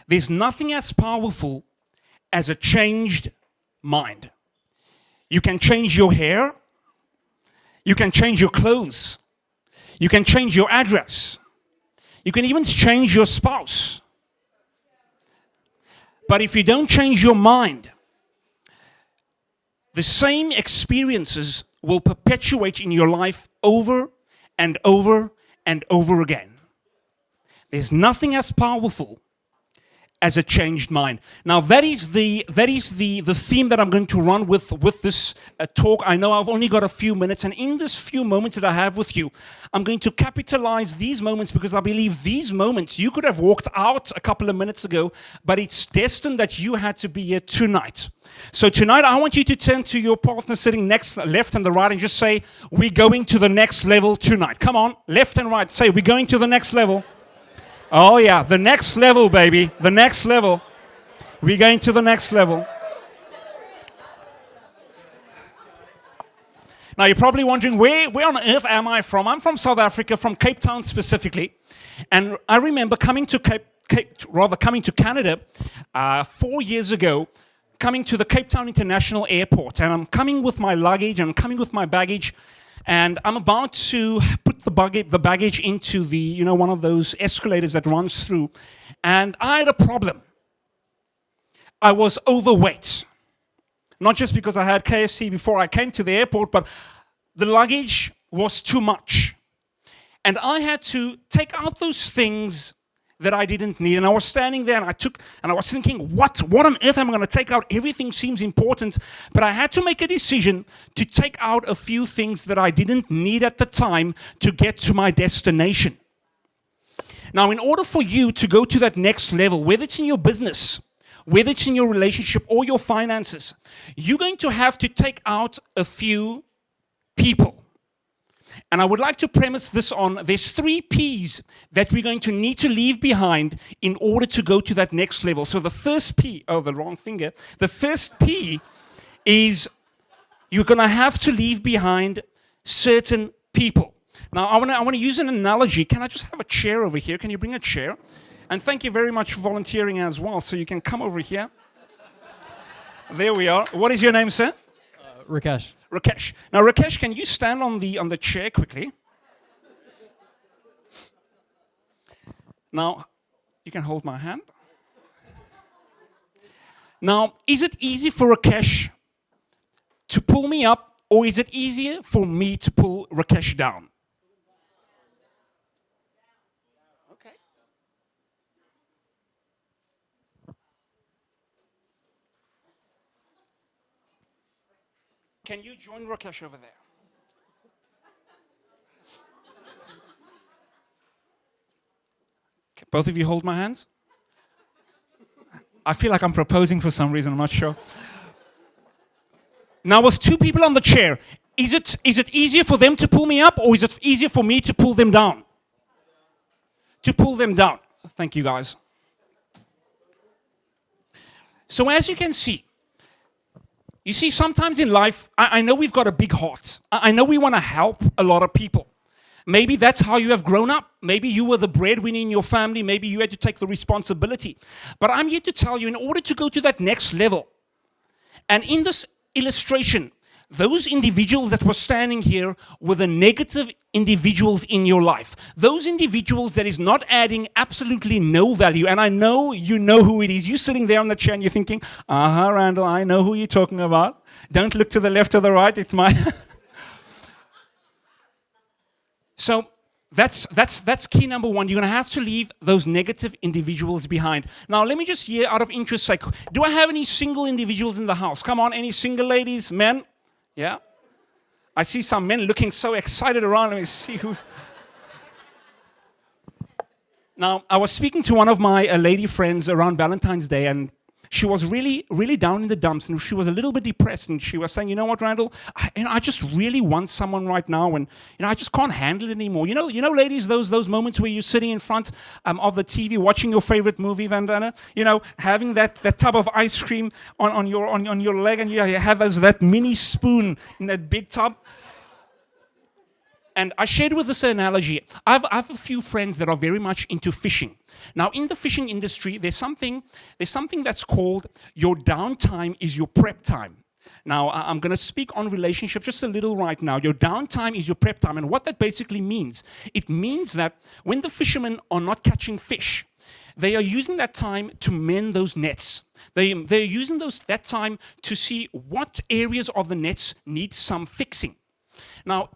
There's nothing as powerful as a changed mind. You can change your hair. You can change your clothes. You can change your address. You can even change your spouse. But if you don't change your mind, the same experiences will perpetuate in your life over and over and over again. There's nothing as powerful as a changed mind. Now that is the theme that I'm going to run with this talk. I know I've only got a few minutes, and in this few moments that I have with you, I'm going to capitalize these moments, because I believe these moments, you could have walked out a couple of minutes ago, but it's destined that you had to be here tonight. So tonight I want you to turn to your partner sitting next, left and the right, and just say, we're going to the next level tonight. Come on, left and right, say, we're going to the next level. Oh yeah, the next level, baby. The next level. We're going to the next level. Now you're probably wondering, where on earth am I from? I'm from South Africa, from Cape Town specifically. And I remember coming to Canada 4 years ago, coming to the Cape Town International Airport. And I'm coming with my luggage, and I'm coming with my baggage. And I'm about to put the baggage into the, one of those escalators that runs through. And I had a problem. I was overweight. Not just because I had KFC before I came to the airport, but the luggage was too much. And I had to take out those things that I didn't need. And I was standing there, and I was thinking, what on earth am I going to take out? Everything seems important. But I had to make a decision to take out a few things that I didn't need at the time to get to my destination. Now, in order for you to go to that next level, whether it's in your business, whether it's in your relationship or your finances, you're going to have to take out a few people. And I would like to premise this on, there's 3 P's that we're going to need to leave behind in order to go to that next level. So the first P, the wrong finger. The first P is you're going to have to leave behind certain people. Now, I want to use an analogy. Can I just have a chair over here? Can you bring a chair? And thank you very much for volunteering as well. So you can come over here. There we are. What is your name, sir? Rakesh. Rakesh. Now, Rakesh, can you stand on the chair quickly? Now, you can hold my hand. Now, is it easy for Rakesh to pull me up, or is it easier for me to pull Rakesh down? Okay. Can you join Rakesh over there? Okay, both of you hold my hands. I feel like I'm proposing for some reason, I'm not sure. Now, with 2 people on the chair, is it easier for them to pull me up, or is it easier for me to pull them down? To pull them down. Thank you, guys. So as you can see, sometimes in life, I know we've got a big heart. I know we want to help a lot of people. Maybe that's how you have grown up. Maybe you were the breadwinner in your family. Maybe you had to take the responsibility. But I'm here to tell you, in order to go to that next level, and in this illustration, those individuals that were standing here were the negative individuals in your life. Those individuals that is not adding absolutely no value. And I know you know who it is. You're sitting there on the chair and you're thinking, Randall, I know who you're talking about. Don't look to the left or the right. It's my... So that's key number 1. You're going to have to leave those negative individuals behind. Now, let me just hear, out of interest sake, do I have any single individuals in the house? Come on, any single ladies, men? Yeah? I see some men looking so excited around. Let me see who's... Now, I was speaking to one of my lady friends around Valentine's Day, and she was really, really down in the dumps, and she was a little bit depressed, and she was saying, you know what, Randall, I just really want someone right now, and I just can't handle it anymore. You know, ladies, those moments where you're sitting in front of the TV, watching your favorite movie, Vandana, having that tub of ice cream on your leg, and you have that mini spoon in that big tub. And I shared with this analogy. I have a few friends that are very much into fishing. Now, in the fishing industry, there's something that's called your downtime is your prep time. Now, I'm going to speak on relationships just a little right now. Your downtime is your prep time. And what that basically means, it means that when the fishermen are not catching fish, they are using that time to mend those nets. They're using that time to see what areas of the nets need some fixing. Now,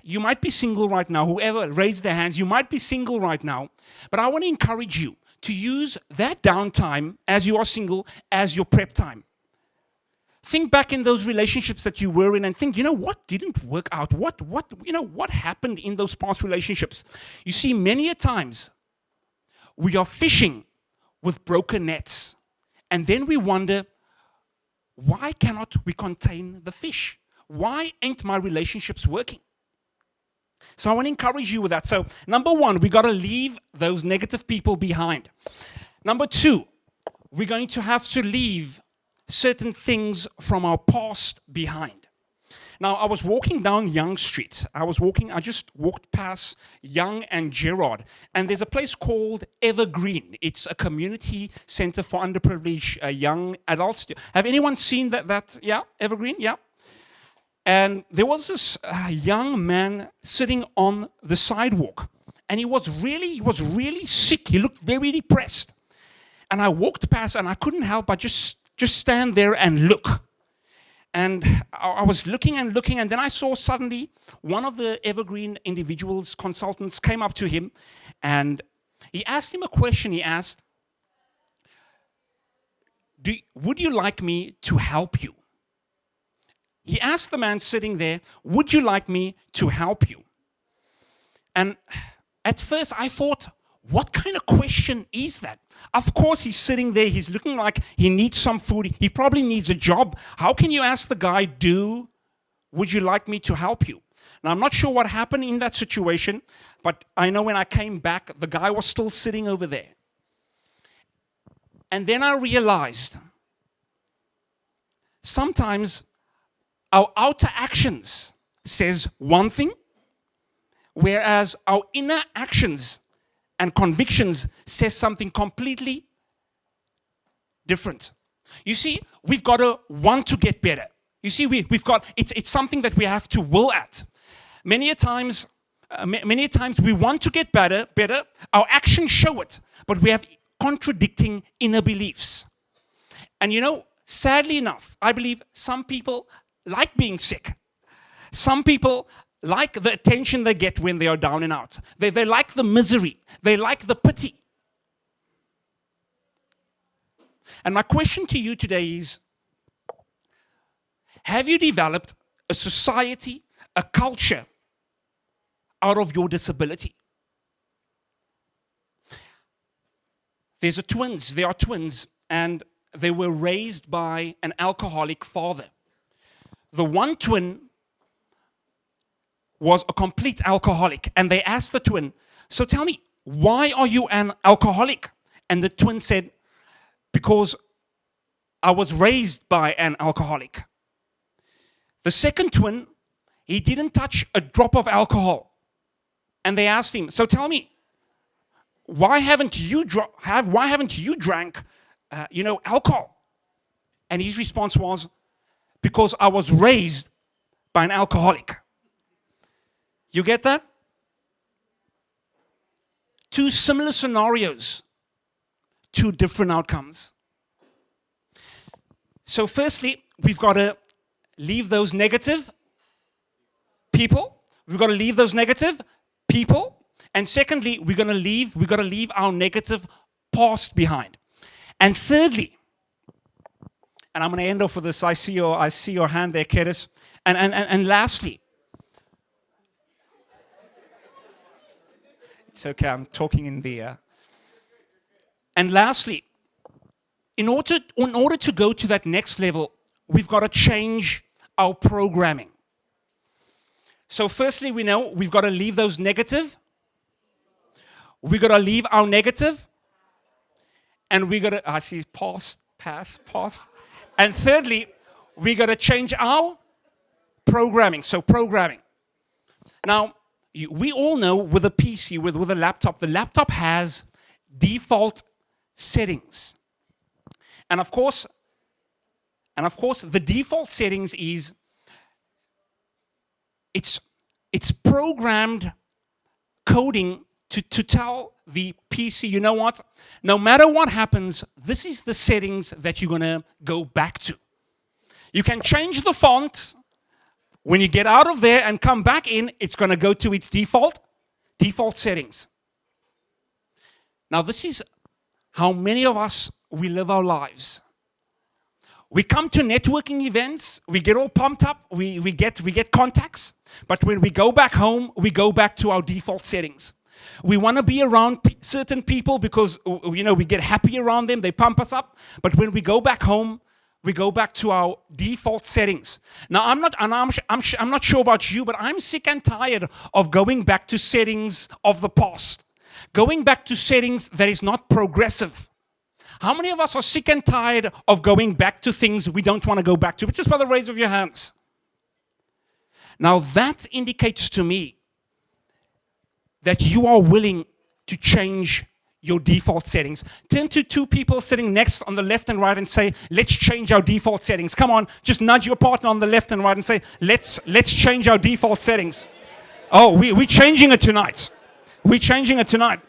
you might be single right now. Whoever raised their hands, you might be single right now. But I want to encourage you to use that downtime as you are single as your prep time. Think back in those relationships that you were in and think, what didn't work out? What happened in those past relationships? You see, many a times we are fishing with broken nets. And then we wonder, why cannot we contain the fish? Why ain't my relationships working? So I want to encourage you with that. So number one, we got to leave those negative people behind. Number two, we're going to have to leave certain things from our past behind. Now, I was walking down Young Street. I just walked past Young and Gerard, and there's a place called Evergreen. It's a community center for underprivileged young adults. Have anyone seen that? Yeah, Evergreen, yeah. And there was this young man sitting on the sidewalk, and he was really sick. He looked very depressed. And I walked past, and I couldn't help but just stand there and look. And I was looking, and then I saw suddenly one of the Evergreen individuals, consultants, came up to him, and he asked him a question. He asked, would you like me to help you? He asked the man sitting there, would you like me to help you? And at first I thought, what kind of question is that? Of course, he's sitting there. He's looking like he needs some food. He probably needs a job. How can you ask the guy, would you like me to help you? Now, I'm not sure what happened in that situation, but I know when I came back, the guy was still sitting over there. And then I realized sometimes our outer actions says one thing, whereas our inner actions and convictions says something completely different. You see, we've got to want to get better. You see, we've got, it's something that we have to will at. Many a times we want to get better, our actions show it, but we have contradicting inner beliefs. And sadly enough, I believe some people like being sick. Some people like the attention they get when they are down and out. They like the misery. They like the pity. And my question to you today is, have you developed a society, a culture out of your disability? There are twins, and they were raised by an alcoholic father. The one twin was a complete alcoholic, and they asked the twin, so tell me, why are you an alcoholic? And the twin said, because I was raised by an alcoholic. The second twin, he didn't touch a drop of alcohol. And they asked him, so tell me, why haven't you drank alcohol? And his response was, because I was raised by an alcoholic. You get that? Two similar scenarios, two different outcomes. So firstly, we've got to leave those negative people. We've got to leave those negative people. And secondly, we've got to leave our negative past behind. And thirdly, and I'm going to end off with this. I see your hand there, Curtis. And lastly, it's okay, I'm talking in the air. And lastly, in order to go to that next level, we've got to change our programming. So firstly, we know we've got to leave those negative. We've got to leave our negative. And we got to, I see past. And thirdly, we got to change our programming. So programming. Now, we all know with a PC, with a laptop, the laptop has default settings. And of course, the default settings is it's programmed coding to tell the PC, you know what? No matter what happens, this is the settings that you're gonna go back to. You can change the font. When you get out of there and come back in, it's gonna go to its default settings. Now this is how many of us, we live our lives. We come to networking events, we get all pumped up, we get contacts, but when we go back home, we go back to our default settings. We want to be around certain people because we get happy around them, they pump us up, but when we go back home, we go back to our default settings. Now I'm not sure about you, but I'm sick and tired of going back to settings of the past. Going back to settings that is not progressive. How many of us are sick and tired of going back to things we don't want to go back to? Just by the raise of your hands. Now that indicates to me that you are willing to change your default settings. Turn to two people sitting next on the left and right and say, let's change our default settings. Come on, just nudge your partner on the left and right and say, let's change our default settings. Oh, we're changing it tonight. We're changing it tonight.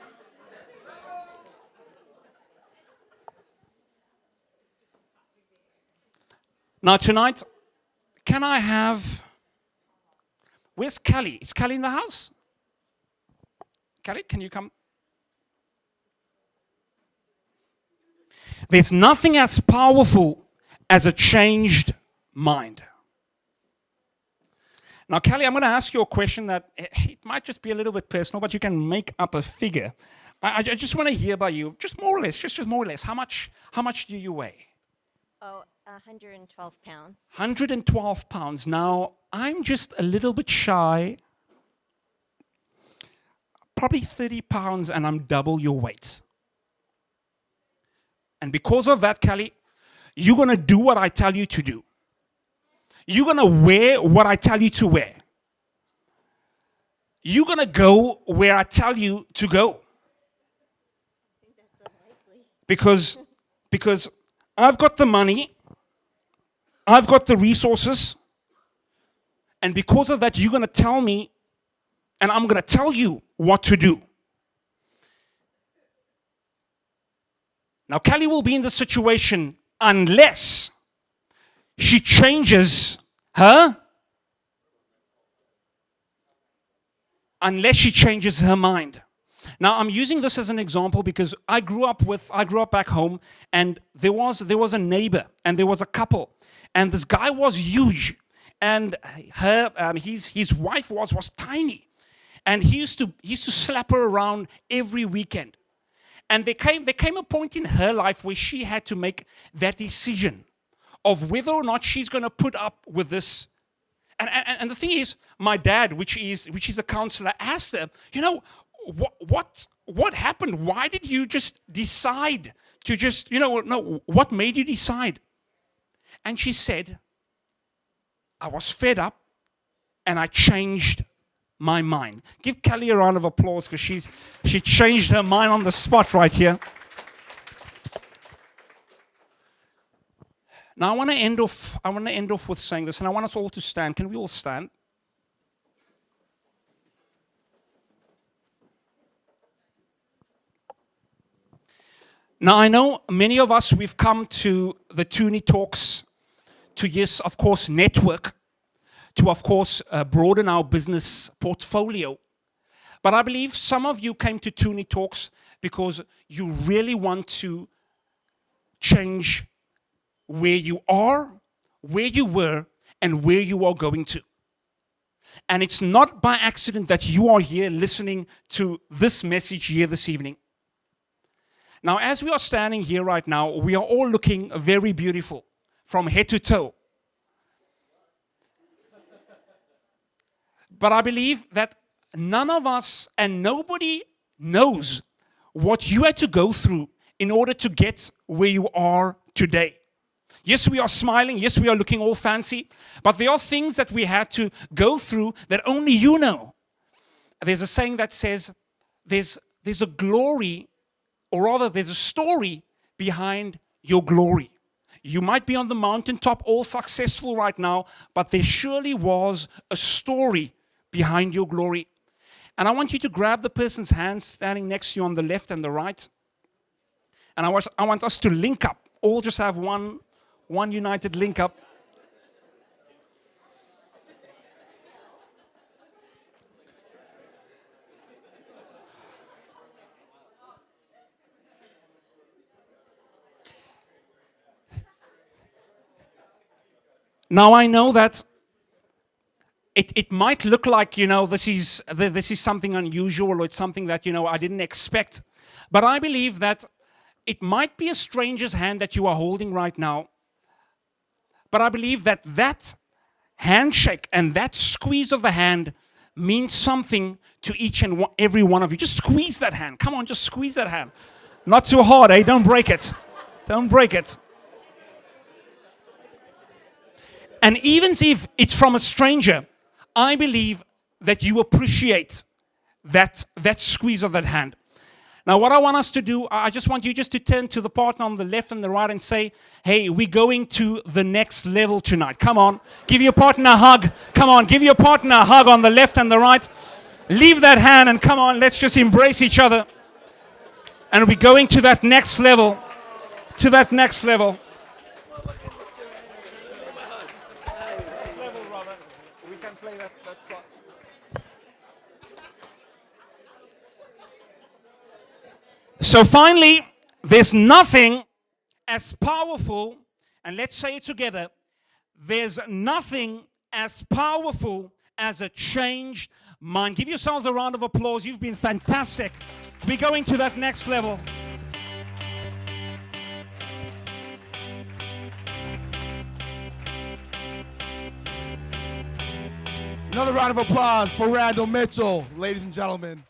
Now tonight, can I have... Where's Kelly? Is Kelly in the house? Kelly, can you come? There's nothing as powerful as a changed mind. Now, Kelly, I'm going to ask you a question that it might just be a little bit personal, but you can make up a figure. I just want to hear about you, just more or less, just more or less. How much do you weigh? Oh, 112 pounds. 112 pounds. Now, I'm just a little bit shy, probably 30 pounds, and I'm double your weight. And because of that, Kelly, you're going to do what I tell you to do. You're going to wear what I tell you to wear. You're going to go where I tell you to go. I think that's unlikely. Because I've got the money, I've got the resources, and because of that, you're going to tell me, and I'm going to tell you what to do. Now, Kelly will be in this situation unless she changes her mind. Now, I'm using this as an example because I grew up back home, and there was a neighbor, and there was a couple, and this guy was huge, and his wife was tiny, and he used to slap her around every weekend. And there came a point in her life where she had to make that decision of whether or not she's going to put up with this. And the thing is, my dad, which is a counselor, asked her, what happened? Why did you just decide to just, what made you decide? And she said, I was fed up and I changed my mind. Give Kelly a round of applause because she changed her mind on the spot right here. Now I want to end off with saying this, and I want us all to stand. Can we all stand? Now I know many of us, we've come to the Tuni Talks to, yes, of course, network, to, of course, broaden our business portfolio. But I believe some of you came to Tuni Talks because you really want to change where you are, where you were, and where you are going to. And it's not by accident that you are here listening to this message here this evening. Now, as we are standing here right now, we are all looking very beautiful from head to toe. But I believe that none of us and nobody knows what you had to go through in order to get where you are today. Yes, we are smiling. Yes, we are looking all fancy. But there are things that we had to go through that only you know. there's a saying that says there's a glory, or rather there's a story behind your glory. You might be on the mountaintop all successful right now, but there surely was a story behind your glory. And I want you to grab the person's hand standing next to you on the left and the right. And I want us to link up. All just have one united link up. Now I know that it might look like, this is something unusual, or it's something that, I didn't expect. But I believe that it might be a stranger's hand that you are holding right now. But I believe that that handshake and that squeeze of the hand means something to each and every one of you. Just squeeze that hand. Come on, just squeeze that hand. Not too hard, eh? Don't break it. Don't break it. And even if it's from a stranger, I believe that you appreciate that squeeze of that hand. Now, what I want us to do, I just want you just to turn to the partner on the left and the right and say, hey, we're going to the next level tonight. Come on, give your partner a hug. Come on, give your partner a hug on the left and the right. Leave that hand and come on, let's just embrace each other. And we're going to that next level, to that next level. So finally, there's nothing as powerful, and let's say it together, there's nothing as powerful as a changed mind. Give yourselves a round of applause. You've been fantastic. We're going to that next level. Another round of applause for Randall Mitchell, ladies and gentlemen.